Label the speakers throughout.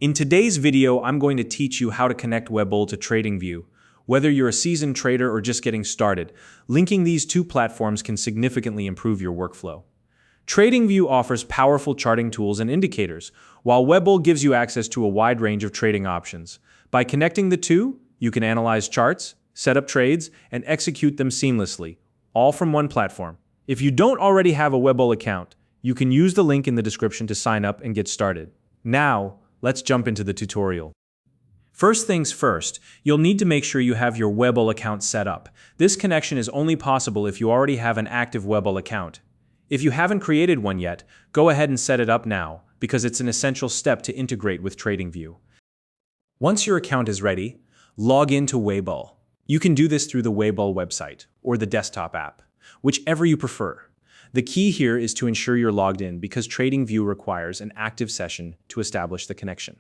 Speaker 1: In today's video, I'm going to teach you how to connect Webull to Tradingview. Whether you're a seasoned trader or just getting started, linking these two platforms can significantly improve your workflow. Tradingview offers powerful charting tools and indicators, while Webull gives you access to a wide range of trading options. By connecting the two, you can analyze charts, set up trades, and execute them seamlessly, all from one platform. If you don't already have a Webull account, you can use the link in the description to sign up and get started. Now, let's jump into the tutorial. First things first, you'll need to make sure you have your Webull account set up. This connection is only possible if you already have an active Webull account. If you haven't created one yet, go ahead and set it up now, because it's an essential step to integrate with Tradingview. Once your account is ready, log into Webull. You can do this through the Webull website or the desktop app, whichever you prefer. The key here is to ensure you're logged in because Tradingview requires an active session to establish the connection.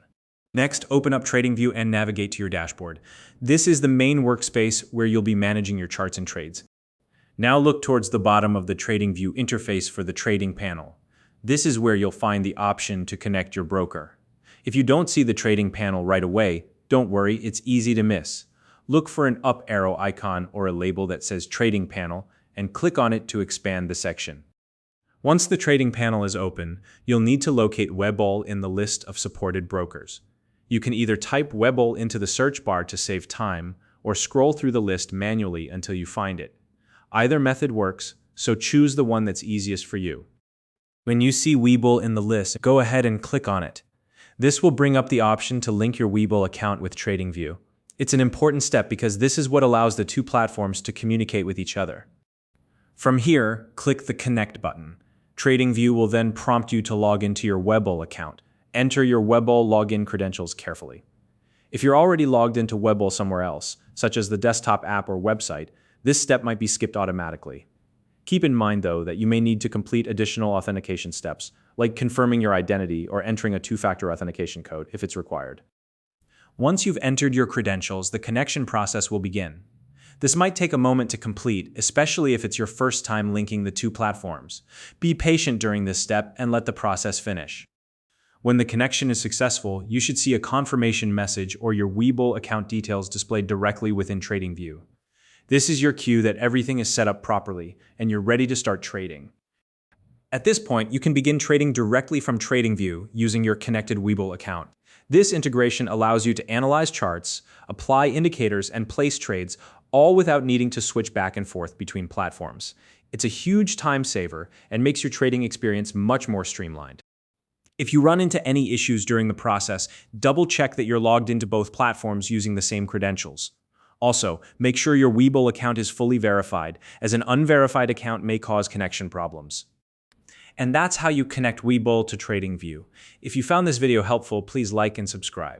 Speaker 1: Next, open up Tradingview and navigate to your dashboard. This is the main workspace where you'll be managing your charts and trades. Now look towards the bottom of the Tradingview interface for the trading panel. This is where you'll find the option to connect your broker. If you don't see the trading panel right away, don't worry, it's easy to miss. Look for an up arrow icon or a label that says Trading Panel and click on it to expand the section. Once the trading panel is open, you'll need to locate Webull in the list of supported brokers. You can either type Webull into the search bar to save time or scroll through the list manually until you find it. Either method works, so choose the one that's easiest for you. When you see Webull in the list, go ahead and click on it. This will bring up the option to link your Webull account with Tradingview. It's an important step because this is what allows the two platforms to communicate with each other. From here, click the Connect button. Tradingview will then prompt you to log into your Webull account. Enter your Webull login credentials carefully. If you're already logged into Webull somewhere else, such as the desktop app or website, this step might be skipped automatically. Keep in mind, though, that you may need to complete additional authentication steps, like confirming your identity or entering a two-factor authentication code if it's required. Once you've entered your credentials, the connection process will begin. This might take a moment to complete, especially if it's your first time linking the two platforms. Be patient during this step and let the process finish. When the connection is successful, you should see a confirmation message or your Webull account details displayed directly within Tradingview. This is your cue that everything is set up properly and you're ready to start trading. At this point, you can begin trading directly from Tradingview using your connected Webull account. This integration allows you to analyze charts, apply indicators, and place trades, all without needing to switch back and forth between platforms. It's a huge time saver and makes your trading experience much more streamlined. If you run into any issues during the process, double check that you're logged into both platforms using the same credentials. Also, make sure your Webull account is fully verified, as an unverified account may cause connection problems. And that's how you connect Webull to Tradingview. If you found this video helpful, please like and subscribe.